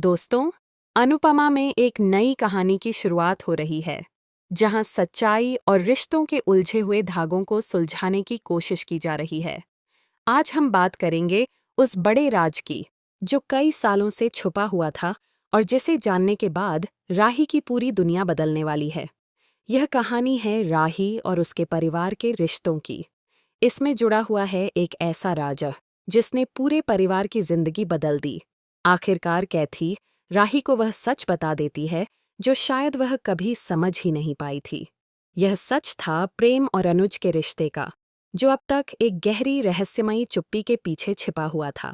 दोस्तों, अनुपमा में एक नई कहानी की शुरुआत हो रही है, जहां सच्चाई और रिश्तों के उलझे हुए धागों को सुलझाने की कोशिश की जा रही है। आज हम बात करेंगे उस बड़े राज की, जो कई सालों से छुपा हुआ था और जिसे जानने के बाद राही की पूरी दुनिया बदलने वाली है। यह कहानी है राही और उसके परिवार के रिश्तों की। इसमें जुड़ा हुआ है एक ऐसा राजा, जिसने पूरे परिवार की जिंदगी बदल दी। आखिरकार कैथी राही को वह सच बता देती है जो शायद वह कभी समझ ही नहीं पाई थी। यह सच था प्रेम और अनुज के रिश्ते का, जो अब तक एक गहरी रहस्यमयी चुप्पी के पीछे छिपा हुआ था।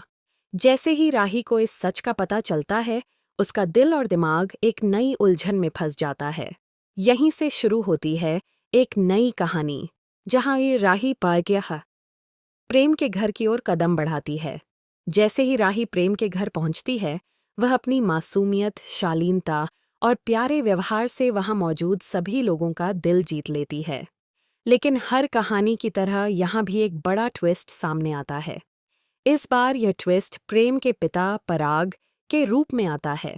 जैसे ही राही को इस सच का पता चलता है, उसका दिल और दिमाग एक नई उलझन में फंस जाता है। यहीं से शुरू होती है एक नई कहानी, जहां ये राही भाग्य प्रेम के घर की ओर कदम बढ़ाती है। जैसे ही राही प्रेम के घर पहुंचती है, वह अपनी मासूमियत, शालीनता और प्यारे व्यवहार से वहां मौजूद सभी लोगों का दिल जीत लेती है। लेकिन हर कहानी की तरह यहाँ भी एक बड़ा ट्विस्ट सामने आता है। इस बार यह ट्विस्ट प्रेम के पिता पराग के रूप में आता है।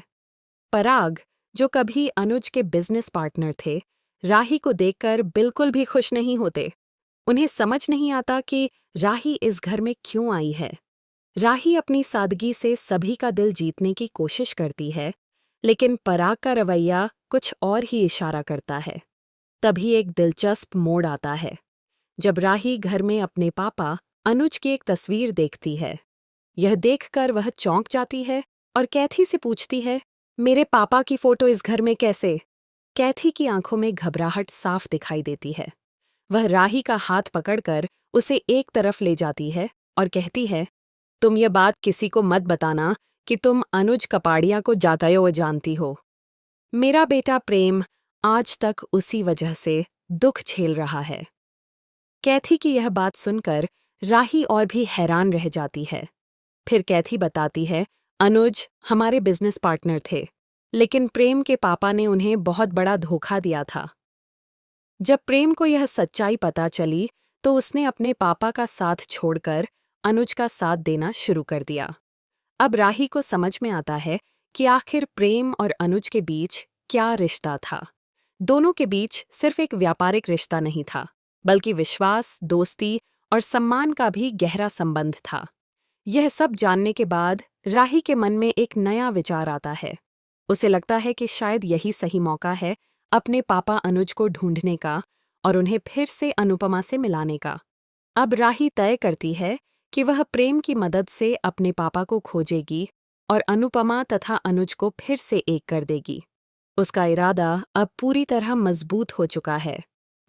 पराग, जो कभी अनुज के बिजनेस पार्टनर थे, राही को देखकर बिल्कुल भी खुश नहीं होते। उन्हें समझ नहीं आता कि राही इस घर में क्यों आई है। राही अपनी सादगी से सभी का दिल जीतने की कोशिश करती है, लेकिन पराग का रवैया कुछ और ही इशारा करता है। तभी एक दिलचस्प मोड़ आता है, जब राही घर में अपने पापा अनुज की एक तस्वीर देखती है। यह देखकर वह चौंक जाती है और कैथी से पूछती है, मेरे पापा की फोटो इस घर में कैसे? कैथी की आंखों में घबराहट साफ दिखाई देती है। वह राही का हाथ पकड़कर उसे एक तरफ ले जाती है और कहती है, तुम यह बात किसी को मत बताना कि तुम अनुज कपाड़िया को जातायो जानती हो। मेरा बेटा प्रेम आज तक उसी वजह से दुख झेल रहा है। कैथी की यह बात सुनकर राही और भी हैरान रह जाती है। फिर कैथी बताती है, अनुज हमारे बिजनेस पार्टनर थे, लेकिन प्रेम के पापा ने उन्हें बहुत बड़ा धोखा दिया था। जब प्रेम को यह सच्चाई पता चली, तो उसने अपने पापा का साथ छोड़कर अनुज का साथ देना शुरू कर दिया। अब राही को समझ में आता है कि आखिर प्रेम और अनुज के बीच क्या रिश्ता था। दोनों के बीच सिर्फ एक व्यापारिक रिश्ता नहीं था, बल्कि विश्वास, दोस्ती और सम्मान का भी गहरा संबंध था। यह सब जानने के बाद राही के मन में एक नया विचार आता है। उसे लगता है कि शायद यही सही मौका है अपने पापा अनुज को ढूंढने का और उन्हें फिर से अनुपमा से मिलाने का। अब राही तय करती है कि वह प्रेम की मदद से अपने पापा को खोजेगी और अनुपमा तथा अनुज को फिर से एक कर देगी। उसका इरादा अब पूरी तरह मजबूत हो चुका है।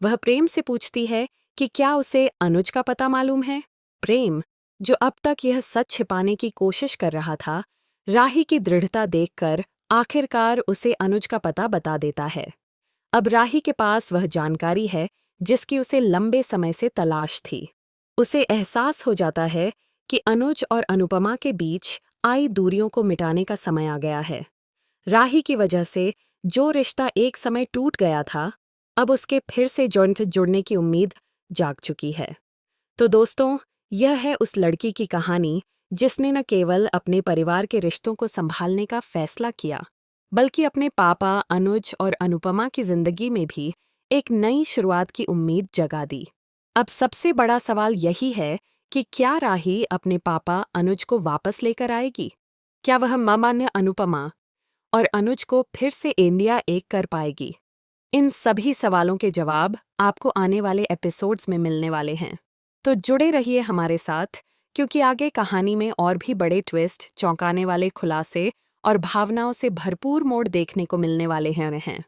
वह प्रेम से पूछती है कि क्या उसे अनुज का पता मालूम है। प्रेम, जो अब तक यह सच छिपाने की कोशिश कर रहा था, राही की दृढ़ता देखकर आखिरकार उसे अनुज का पता बता देता है। अब राही के पास वह जानकारी है जिसकी उसे लंबे समय से तलाश थी। उसे एहसास हो जाता है कि अनुज और अनुपमा के बीच आई दूरियों को मिटाने का समय आ गया है। राही की वजह से जो रिश्ता एक समय टूट गया था, अब उसके फिर से जुड़ने की उम्मीद जाग चुकी है। तो दोस्तों, यह है उस लड़की की कहानी जिसने न केवल अपने परिवार के रिश्तों को संभालने का फैसला किया, बल्कि अपने पापा अनुज और अनुपमा की जिंदगी में भी एक नई शुरुआत की उम्मीद जगा दी। अब सबसे बड़ा सवाल यही है कि क्या राही अपने पापा अनुज को वापस लेकर आएगी? क्या वह मामान्य अनुपमा और अनुज को फिर से इंडिया एक कर पाएगी? इन सभी सवालों के जवाब आपको आने वाले एपिसोड्स में मिलने वाले हैं। तो जुड़े रहिए हमारे साथ, क्योंकि आगे कहानी में और भी बड़े ट्विस्ट, चौंकाने वाले खुलासे और भावनाओं से भरपूर मोड़ देखने को मिलने वाले हैं।